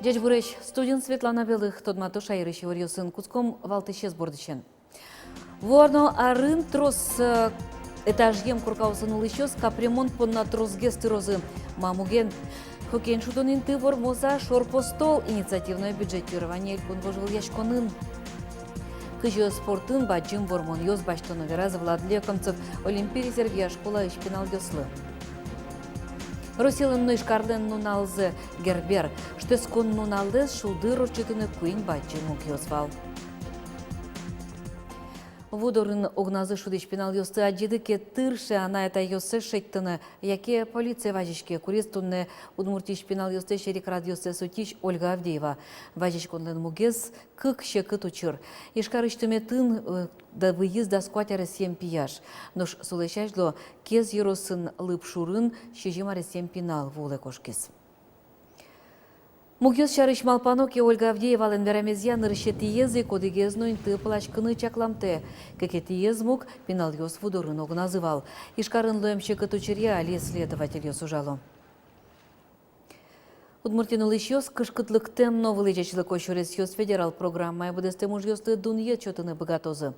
Дядь Бурещ, студент Светлана Белых, Тодмато Шайрыщи Варьосын Куском Валтыще сбордычен. Ворно арын трос этажем куркаусын улыщос капремонт понна тросге стырозы мамуген. Хокейн шудонин ты вормоза шорпостол инициативное бюджетирование кунвожил яшконын. Кыжы спортын баджим вормон ёз баштону веразы Владле Комцев Олимпий резервия школа ишпинал ёслы. Росилын нышкарлен нуналзы гербер, что скон нуналдес шуды рочетыны куин баджи мук ёзвал. Водорын огназы шудыш пенал ёсты аджиды ке тырше ана это ёсы шеттыны, яке полиция важишке курестунны удмуртиш пенал ёсты шерик радиосы сутиш Ольга Авдеева. Важишконлен мугез кык шекы тучыр. Ишкарыштыме тын да выезда скватяры 7 пияш. Нош сулешажло кез еросын лыпшурын шежимары 7 пенал волы кошкес. Мугёс шарыш малпаноке Ольга Авдеева ленверамезьян рышетиезы кодигезну ты плачкыны чакламте. Кекетиез мук пенал ёс водорын огназывал. Ишкарын лоемщик тучерья али следователь ёс ужало. Удмуртин улыщёс кышкытлыктем новый лечечлык ошурес ёс федерал программа будесте муж ёсты дунье чётыны богатозы.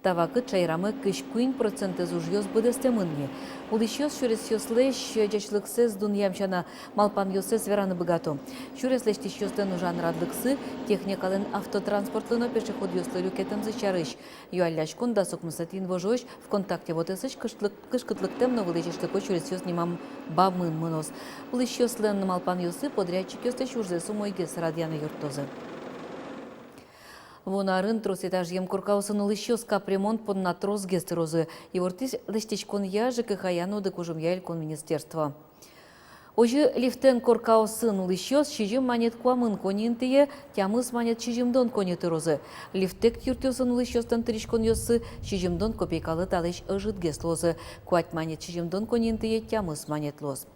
Тавакы чайрамы кышкуин проценты зуж ёс будесте мынни. Улыщёс шурес ёс лещ чечлыксез дуньямчана малпан ёсес вераны богато. Шурес лештиш ёстен ужан радлыксы техникален автотранспортлыно пешеход ёсты люкетем зычарыш. Юалляшкон да сокмусатин вожош в контакте вот эсыч кышкытлыктем новый лечечлык ошурес ёс нимам бамын мынос. Улыщёс лен малпан ёсы подрядчик ёсты шурзе сумойгес радианы юртозы. Вонарын трос этажем куркаусын улыщёс капремонт под на трос гестерозы. И вортис лестичкон яжик и хаяну да кужум яйлькон министерства. Ожи лифтен куркаусын улыщёс чижим манет куамын конинтие, тямыс манет чижимдон конетырозы. Лифтек юртёсын улыщёстан тришкон ёсы, чижимдон копейкалы талыш ыжыт геслозы. Куать манет чижимдон конинтие, тямыс манет лоз.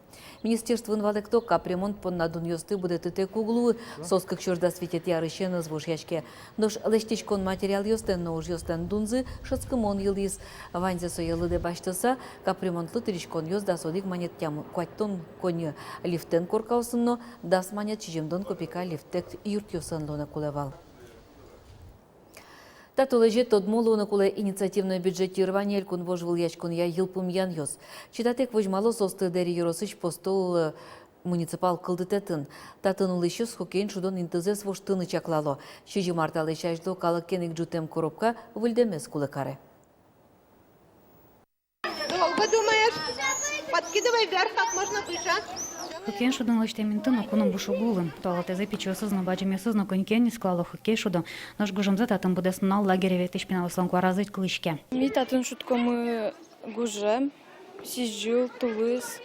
Министерство инвалекто капремонт под надун ёсты будет и куглу, соскак чурда светит ярыщен из вушьячке. Нож лештичкон материал ёстен, но уж ёстен дунзы, шацкамон елис. Ванзе соелы де баштаса, капремонтлы тришкон ёс да содик манет тям куаттон коню лифтен коркаусын, но дас манет чижемдон копейка лифтек юрт ёсын лона кулевал. Татулежет тодмолу на куле инициативное бюджетирование элькун вожвыл ячкун я елпум ян ёс. Читатек вожмало состы дери юросыч постол муниципал кылдытетін. Татын улыщус хокейн шудон интызес воштыны чаклало. Шижи марталы чаждо калакенек джутем коробка выльдемес кулакаре. Долго думаешь? Подкидывай вверх, как можно выше. Хокей шудон лыштеминты на куном бушугулы. Туалатезе печёсыз на баджемесыз на конькен не склало хокей шудон. Наш гужамза татым будес на лагереве тишпинал сланку аразыть клышке. Ми татын шуткомы гужем, сижу, тулыс,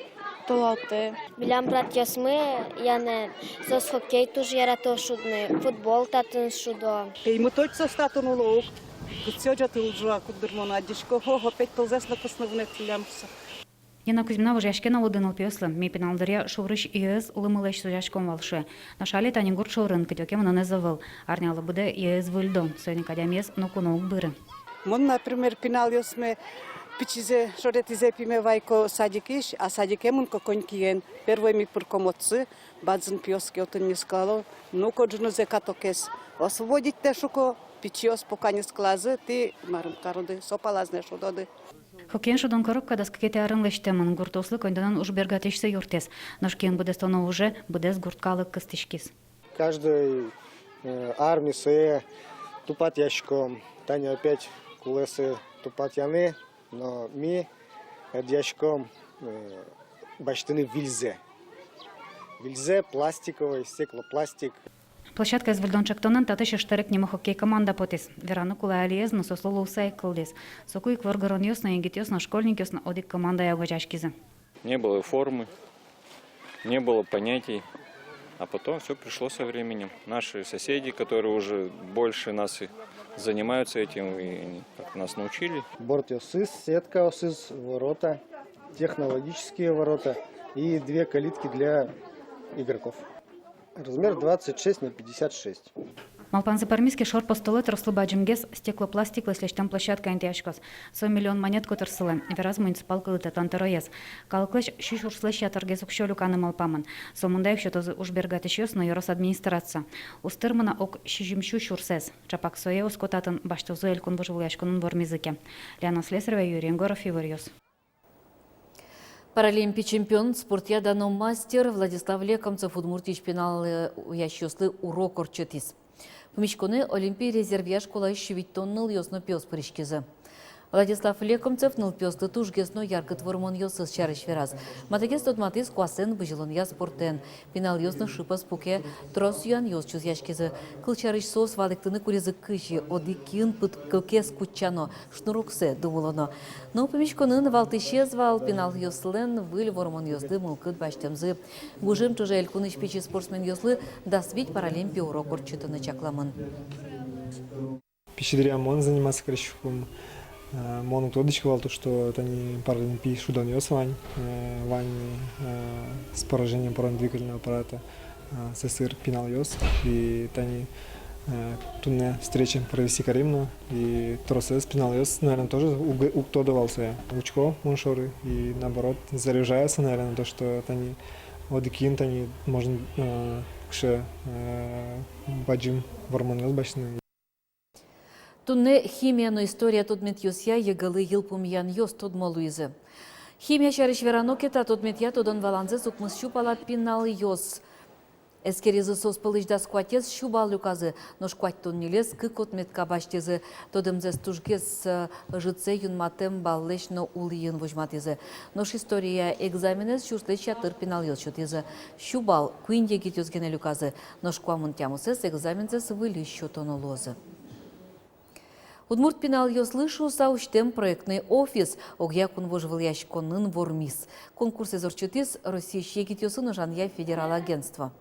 толалте. Билям брат ясмы, яне зос хоккей туж ярато шудны, футбол татын шудо. Ему точно статун улук. Куцёджа ты ужа, кудырмона, дишко, хо, опять толзес на косновне тилямса. Яна Кузьмина вожашке на лудынал пёслы. Ми пеналдыря шурыш иез улымылыш сужашком валшы. Нашали тани гурт шурын, кытёкем она называл. Арнялы буде иез выльдон. Сойни кадямес, но кунок быры. Мон, например, пенал ёсме пичизе, шоретизе пиме вайко садикиш, а садике мунко конькиен. Первый ми пуркомоцы, бадзын пёски отын не скало. Ну, коджуну зекатокес. Освободить те шуко, пичиос пока не склазы, ты, марым каруды, сопалазне шудоды. Хокейн шудон коробка да скакете арынлыштемын. Гуртослы кондадан уж бергатешсе юртес. Ношкен будес тоно уже будес гурткалык кыстышкис. Каждый армисы тупат ящиком. Таня опять кулесы тупат яны, но ми ящиком баштыны вильзе. Вильзе пластиковый, стеклопластик. Площадка из вальдончактонан татыше штырык нема хоккей команда потис. Вераны кула алиез, но сослову усай кылдес. Сокуй кваргарон ёсна, егит ёсна, школьник ёсна, одик команда ягачашкизы. Не было формы, не было понятий. А потом все пришло со временем. Наши соседи, которые уже больше нас занимаются этим, и они нас научили. Борт осыз, сетка осыз, ворота, технологические ворота. и 2 калитки для игроков. Размер 26 на 56. Малпан Запармиский шор постолы трослы баджимгес стеклопластик леслештен площадка интяшкос. 100 миллион монет котырсылы. Вераз муниципал кылытатан тороез. Калыклыш шиш урслыш ятыргез укшолю каны малпамын. Сомундаев счетозы ушбергатыш ёс, но yorос администрация. Устырмана ок шижимшу шурсез. Чапак сое ускотатын баштозу элькун выживляшкунун вормизыке. Ляна Слесарева, Юрий Егоров, Иварьёс. Паралимпий чемпион, спортяда мастер Владислав Лекомцев удмуртич пеналы уящослы урок орчетис. Помещконы Олимпий резервия школа ищевиттон ныл ёсно пёс пришкизы. Владислав Лекомцев ныл пёсты тужгесно ярко твормон ёсыз чарыш вераз. Матагес тот матис куасен быжилон я спортен. Пенал ёсно шипас пуке трос юан ёс чуз яшкизы. Кылчарыш сос валектыны курезы кыжи одикин пыт кылкес кучано шнуруксе думулоно. Но помещконын валтышез вал пенал ёслен выль вормон ёзды мылкыт баштемзы. Гужим чуже элькуныш печи спортсмен ёслы дасвить паралимпий урок орчытыны чакламын. Пищедрия мон заниматься крещуком. Мону тодочковал то, что это не паралимпий шудан ёсвань, вань с поражением парадвигательного аппарата СССР пинал ёс. И тани тунне встречи провести каримно. И тросес пинал ёс, наверное, тоже уктодовался учко моншоры. И наоборот заряжается, наверное, то, что тани одикин, тани можно кше баджим вормон ёс башны. Тунне химия, но история тодмет ёсья егалы йылпум ян ёс тодмолуизы. Химия чарыш веранокета тодмет я тодон валанзе сукмыс щупала пиналы ёс. Эскеризы сос пылыжда скватез щубал люказы, но шквать тон нелес кык отмет кабаштезы, тодымзес тужгес жыце юнматем баллечно улыйын вожматезы. Нош история экзаменес чурслеча тыр пинал ёс чотезы. Щубал куинде гитёзгене люказы, но шквамын тямусес экзамензес вылы щотоно лозы. Удмурт пинал ёслышу сауштем проектный офис, огьякун вожвыльяшконын вормис. Конкурс эзорчутис Россия щекит ёсын жанья федерал агентство.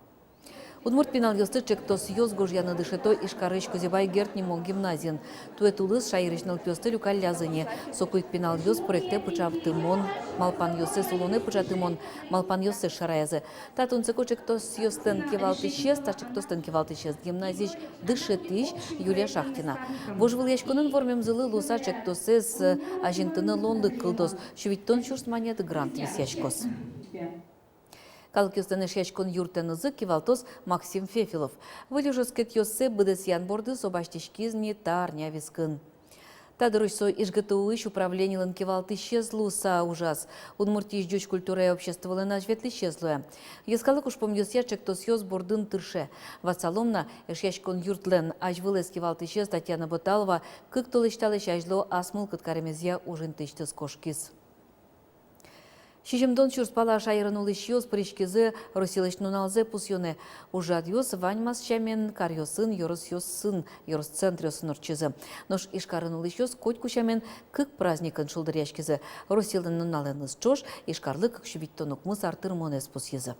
Удмурт пинал ёсты чектос ёс гожьяны дышето ишкарыш козебай гертнимо гимназиен. Туэтулыс шайрышнал пёсты люкаль лязыне. Сокуик пинал ёс проекте пычавтымон. Малпан ёсы сулоны пычатымон. Малпан ёсы шараязы. Татун цеко чектос ёстен кевалтышес, та чектостен кевалтышес гимназич дышетиш Юлия Шахтина. Вожвыльяшконын вормем зылы луса чектосес ажентыны лонды кылдос. Шувиттон шурсманет грант висяшкос. Калкюстен шячкон юртен ызык кивалтос Максим Фефилов. Вылюжескет ёссе быдесян борды собаштишкизни тарня вискын. Тадырышсо ишгтуыш управлениялын кивалты исчезлуса ужас. Удмуртиш жуч культура и общество лына жветли исчезлуя. Ескалык ушпом ёсячек тос ёс бордын тырше. Вацаломна шячкон юртлен ажвылес кивалты исчез Татьяна Боталова кык толышталыш ажло асмыл кыткаремезя ужин тыштыз кошкиз. Шижемдон чурспала шайрынулы щёс причкизы росилыш нуналзе пусёне. Ужат ёс ваньмас чамен кар ёсын, ёрос ёсын, ёрос центр ёсын орчизы. Нош ишкарынулы щёс коть кучамен кык праздникын шулдыряшкизы. Росилын нуналеныз чош, ишкарлы кык шубиттонук мыс артырмонес пусьезы.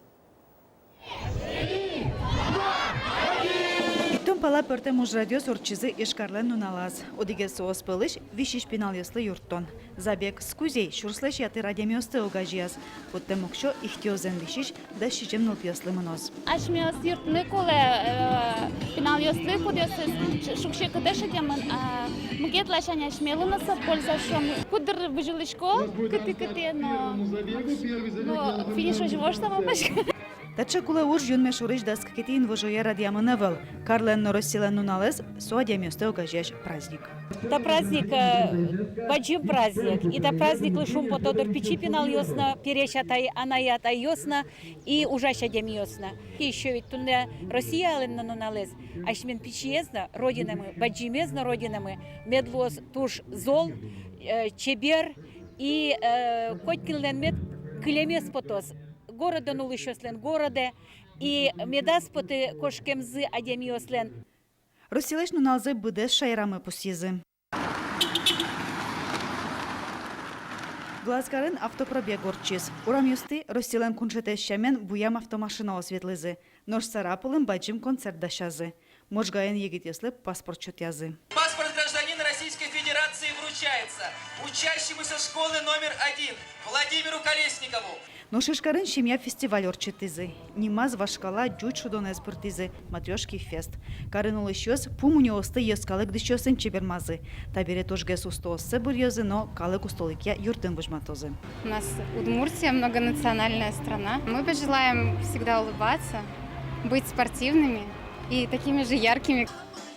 Пала пөртем уж радиос урчизы ишкарлен нуналаз. Одиге соос пылыш вишиш пинал ёслы юрттон. Забег скузей шурслеш яты радиомёсты огажияз. Поттем окшо ихтиозен вишиш да шичем нылпёслы мыноз. Ашмёс юртны коле пинал ёслы подёсыз шукше кыдешетемын мгет лашаня шмелынысы пользашом. Кудыр выжилышко кыты-кыты, но финиш оживошта мамашка. Тача куле уж юнме шурыш да скакетин вожоя радиамынывал. Карлен норосилен нуналез суадиамёсты огажияш праздник. Это праздник, баджим праздник. Это праздник лишум потодор печи пинал ёсна, перещатай анаята ёсна и ужаща дем ёсна. И еще ведь тунне Россия алена нуналез. Ашмен печи езна родинамы, баджим езна родинамы, медлос туш зол, чебер и коткинлен мед клемес потос. Города нулышослен городе и медаспоты кошкемзы адемиослен. Росилеш нуналзе быдес шайрамы пусизы. Глазгарын автопробег орчиз. Урам юсты Росилен куншетещамен буям автомашина осветлызы. Нож сарапылым баджим концерт дашазы. Можгаен егит если паспорт чотязы. Паспорт гражданина Российской Федерации вручается учащемуся школы номер 1 Владимиру Колесникову. Но шишкарын семья фестиваль орчетизы. Нимаз вашкала джуч шудон эспортизы. Матрешки фест. Карынулы щёс пумуни осты ескалык дыщёсын чебермазы. Табере тожге сусто осты бурьёзы, но калык устолыке юртын бужматозы. У нас Удмуртия многонациональная страна. Мы пожелаем всегда улыбаться, быть спортивными и такими же яркими.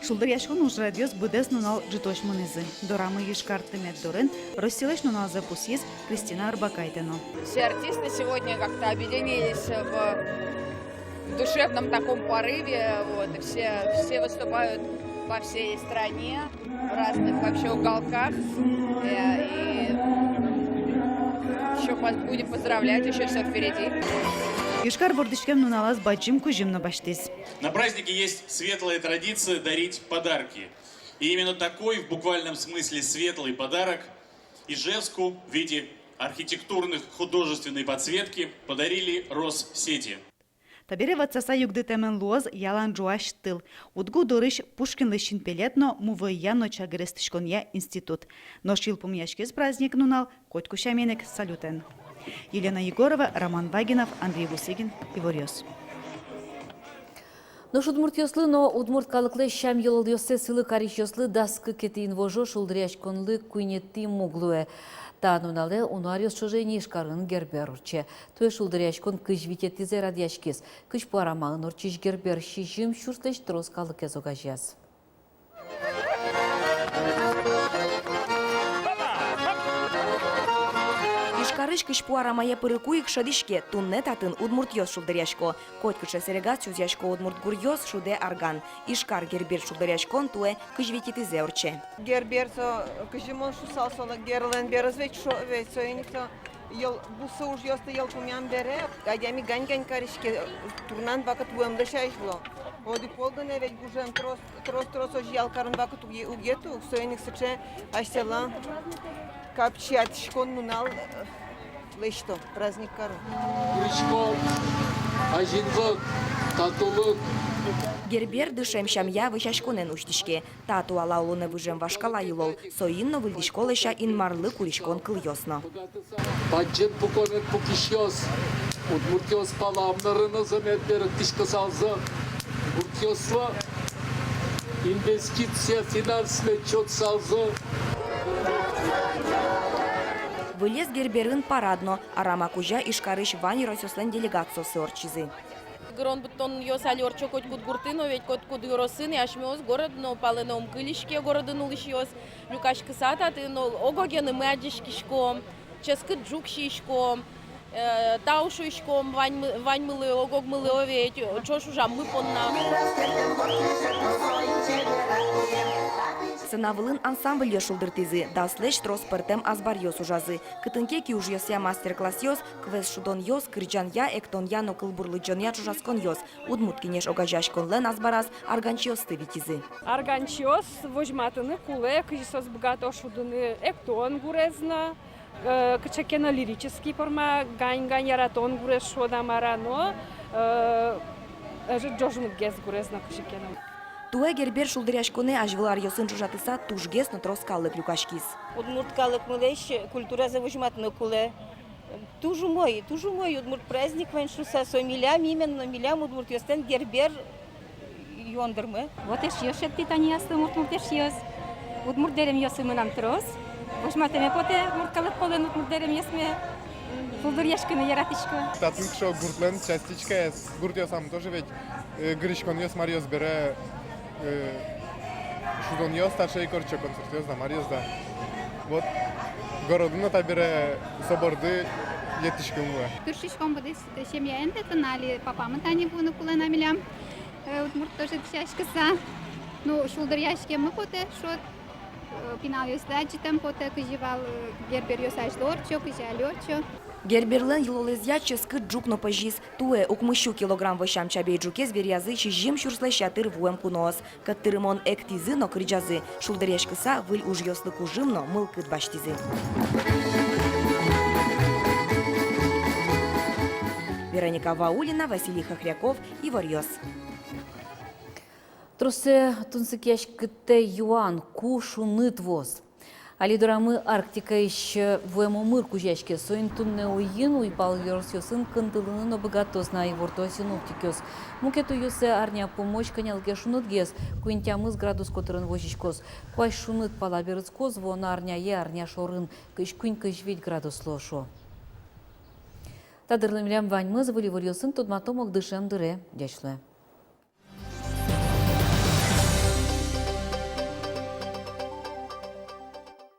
Шулдыр яшкон уж радиос будес нунал джитош мунизы. Дорамы ешкарты меддорын, рассилыш нунал запусис Кристина Арбакайтено. Все артисты сегодня как-то объединились в душевном таком порыве. Вот, и все выступают по всей стране, в разных вообще уголках. И еще будем поздравлять, еще все впереди. Ешкар бордышкем нуналаз баджим кужим на баштиз. На празднике есть светлая традиция дарить подарки. И именно такой, в буквальном смысле, светлый подарок Ижевску в виде архитектурных художественной подсветки подарили Россети. Табере ватсаса югдетемен луаз ялан жуаш тыл. Удгу дорыш Пушкин лыщин пелетно мувыяно чагрестышконья институт. Но шилпум яшкез праздник нунал котку шаменек салютен. Елена Егорова, Роман Вагинов, Андрей Бусыгин, Ивориос. Но шудмурт йослы, но удмурт калыклы шам йолол йосе сылы кариш йослы даскы кетин вожо шулдряш конлы куйнети муглуэ. Та нунале унарьос шожени ишкарын гербер урче. Туе шулдряш кон кыш витетизе радяшкес. Кыш парамагын урчиш гербер шишим шурслеш трос калык езогажяз. Ишкарыш кышпуара мая пырыкуик шадишке тунне татын удмурт йос шулдыряшко. Котькыше серегат сюзяшко удмурт гурьос шуде арган. Ишкар гербер шулдыряшкон туе кыжвитити зеорче. Герберцо кыжимон шусалсона герлен березвеч шо никто ел бусы уж йосты ел кумян бере. Гадями гань каришке турнан вакыт буэмдэ шайшло. Оди полгане ведь гужем трос ож ял карын вакыт угету соеник сыче аштела капчи атишкон нунал лешто праздник кары. Крючком, ажинзок, татулык. Гербер дышем шамья вышашконен уштишке. Тату алаулуны выжем вашкала юлол. Соинно выльдишколыша инмарлы куришкон кыльосно. Баджет пуконет пукишьос. Удмуртьос паламнарына замет берет тишкасалза. Удмуртьосла инвестиция финансовая чет салза. Вылез герберын парадно, арама кужа ишкарыш вани росёслен делегациясы орчизы. Грон бутон йосали орчо кот куд гуртыно, ведь кот куд юросын, яшмёс город, но паленом кылишке города нулишьёс, люкашка сататы, но огогены мэджишкишком, ческы джукшишком, таушишком, вань мылы, огог мылы овеять, чошу жам мы понна. Сынавылын ансамбль йошулдыртизы, даслеш трос пертем азбар йос ужазы. Кытынке ки уж йосия мастер-класс йос, квес шудон йос, кырджан я, эктон я, но кылбурлы джон я чужаскон йос. Удмут кинеш огажашкон лен азбараз, арганчиос тывитизы. Арганчиос вожматыны куле, кыжисос богато шудыны эктон гурезна, кычакена лирический форма, гань яратон гурез шодамара, но джожмут гез гурезна кычакена. Туэ гербер шулдыряшконе ажвылар йосын жужатыса тужгес но троскалык люкашкис. Удмурт калык мылеш, культура завожматна куле. Тужу мой удмурт праздник веншуса со милям, именно милям удмурт йостен гербер йондырмы. Вот еш йошет питание ясты удмурт еш йос. Удмурт дерем йосы мы нам трос. Вожматеме поте удмурт калык полен удмурт дерем йосме. Шулдыряшконе яратышко. Татым шо гуртлен частичка, гурт йосам тоже ведь гришкон йос Мариос бере шудон йос старший корчо концерт йос да Мариос да. Вот городуна табире соборды етишком ва. Туршишком будет семья энте канали папа мы тани буну кулена милям. Удмурт тоже тяжкоса. Ну шулдыряшке мы поте шо пинал йос дачитем поте кыживал гербер йос ажлорчо кыжалорчо. Герберлен йылолезя ческы джук но пожиз. Туэ укмыщу килограмм вощам чабей джуке зверязы чижим шурслещатыр вуем куноос. Каттырымон эктизы но крыджазы. Шулдырешкыса выль уж йослы кужим но мылкыт баштизы. Вероника Ваулина, Василий Хохряков, Иворьос. Трусе тунсыкяш кыте юан кушу нытвоз. Али дурамы Арктика еще вему мыр кужачке соин тунне уйын уйпал версиосын кындылынын обыгатос на иворто синоптикёс. Мукету юсе арня помощь канялге шунытгес, куинтямыз градус которын вожичкос. Куай шуныт пала берыцкоз, вон арня е арня шорын, кыш куин кыш 9 градус лошо. Тадырлым лям ваньмыз вали варьосын тодматомок дышем дыре, дячлы.